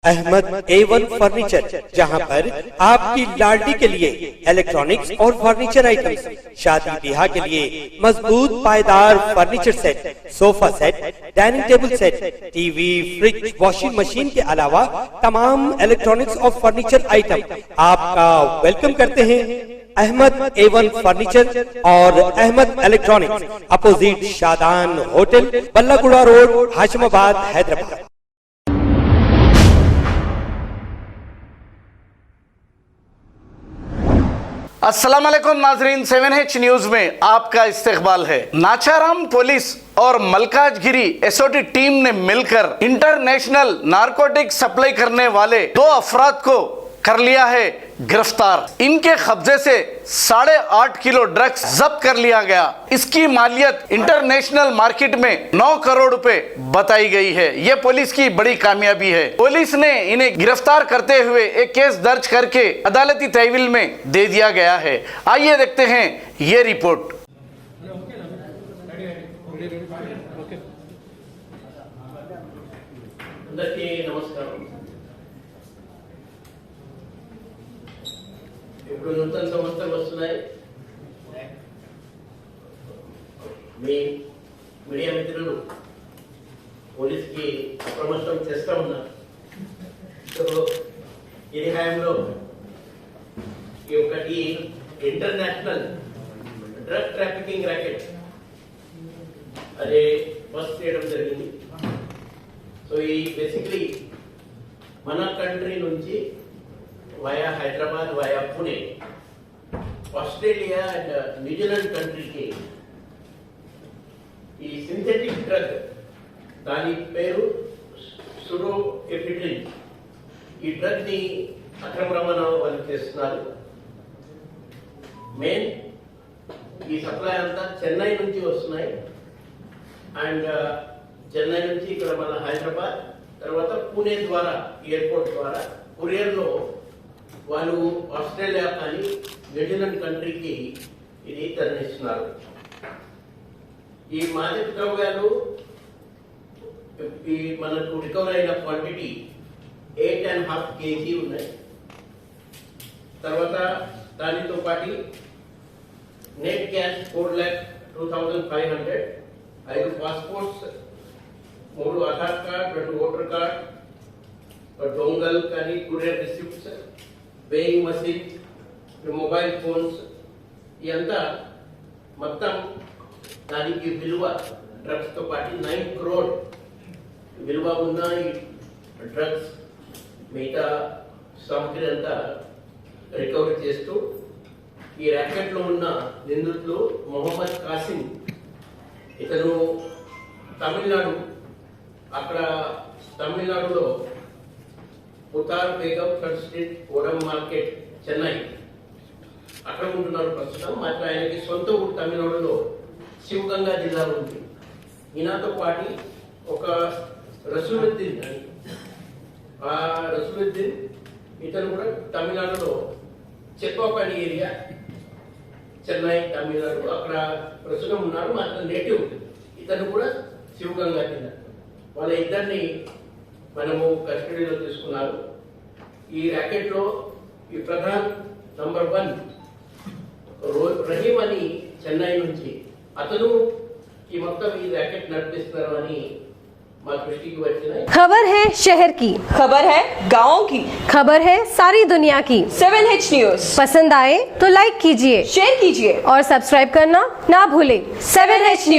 Ahmad A1 furniture, जहां पर आपकी लाडली के लिए इलेक्ट्रॉनिक्स और फर्नीचर आइटम्स, शादी ब्याह के लिए मजबूत पायदार furniture set, sofa set, dining table set, TV, fridge, washing machine के अलावा तमाम इलेक्ट्रॉनिक्स और फर्नीचर आइटम आपका वेलकम करते हैं। अहमद A1 फर्नीचर और Ahmed electronics, opposite Shadan hotel, Ballaguda road, Hashimabad, Hyderabad. अस्सलाम वालेकुम नाजरीन, 7H न्यूज में आपका इस्तकबाल है। नाचाराम पुलिस और मलकाजगिरी एसओटी टीम ने मिलकर इंटरनेशनल नारकोटिक सप्लाई करने वाले 2 अफराद को कर लिया है गिरफ्तार। इनके कब्जे से 8.5 किलो ड्रग्स जब्त कर लिया गया। इसकी मालियत इंटरनेशनल मार्केट में 9 करोड़ रुपए बताई गई है। यह पुलिस की बड़ी कामयाबी है। पुलिस ने इन्हें गिरफ्तार करते हुए एक केस दर्ज करके अदालती तहवील में दे दिया गया है। आइए देखते हैं ये रिपोर्ट। ఇప్పుడు నూతన సంవత్సరం వస్తున్నాయి. మీ మీడియా మిత్రులు పోలీస్కి అప్రమత్తం చేస్తూ ఉన్నారు. సో ఈ హాయంలో ఈ ఒకటి ఇంటర్నేషనల్ డ్రగ్ ట్రాఫికింగ్ ర్యాకెట్ అదే బస్ట్ చేయడం జరిగింది. సో ఈ బేసిక్లీ మన కంట్రీ నుంచి via Hyderabad, via Pune, Australia and New Zealand country के ఈ సింథటిక్ డ్రగ్ దాని పేరు సుడోఎఫిడ్రిన్. ఈ డ్రగ్ ని అక్రమ రవాణా వాళ్ళు చేస్తున్నారు. మెయిన్ ఈ సప్లై అంతా చెన్నై నుంచి వస్తున్నాయి. అండ్ చెన్నై నుంచి ఇక్కడ మన హైదరాబాద్, తర్వాత పూణే ద్వారా ఎయిర్పోర్ట్ ద్వారా కొరియర్ లో వాళ్ళు ఆస్ట్రేలియా కానీ న్యూజిలాండ్ కంట్రీకి ఇది తరలిస్తున్నారు. ఈ మాదక ద్రవ్యాలు ఈ మనకు రికవర్ అయిన క్వాంటిటీ 8.5 kg ఉన్నాయి. తర్వాత దానితో పాటు net cash 4,02,500, 5 passports, 3 Aadhaar card, 2 voter card, dongle కానీ courier receipts, weighing machine, mobile phones, ఇదంతా మొత్తం దానికి విలువ డ్రగ్స్ తో పాటు 9 crore విలువ ఉన్న ఈ డ్రగ్స్ మిగతా సామగ్రి అంతా రికవరీ చేస్తూ ఈ ర్యాకెట్ లో ఉన్న నిందితులు మొహమ్మద్ కాసిం, ఇతను తమిళనాడు, అక్కడ తమిళనాడులో ఉతార్ బేగం ఫ్రంట్ స్ట్రీట్, ఓడం మార్కెట్, చెన్నై అక్కడ ఉంటున్నారు ప్రస్తుతం. మాత్రం ఆయనకి సొంత ఊరు తమిళనాడులో శివగంగా జిల్లాలో ఉంది. ఈయనతో పాటు ఒక రసూలుద్దీన్ అని, ఆ రసూలుద్దీన్ ఇతను కూడా తమిళనాడులో చెక్కోపల్లి ఏరియా, చెన్నై, తమిళనాడు అక్కడ ప్రస్తుతం ఉన్నారు. మాత్రం నేటివ్ ఇతను కూడా శివగంగా జిల్లా. వాళ్ళ ఇద్దరిని మనము కస్టడీలో తీసుకున్నారు. ఈ ర్యాకెట్ లో ఈ ప్రధాన్ నంబర్ 1 రహీం అని చెన్నై నుంచి, అతను ఈ మొత్తం ఈ ర్యాకెట్ నడిపిస్తున్నారు అని మా దృష్టికి వచ్చినాయి. खबर है शहर की, खबर है गाँव की, खबर है सारी दुनिया की। 7H न्यूज पसंद आए तो लाइक कीजिए, शेयर कीजिए और सब्सक्राइब करना ना भूले। 7H news.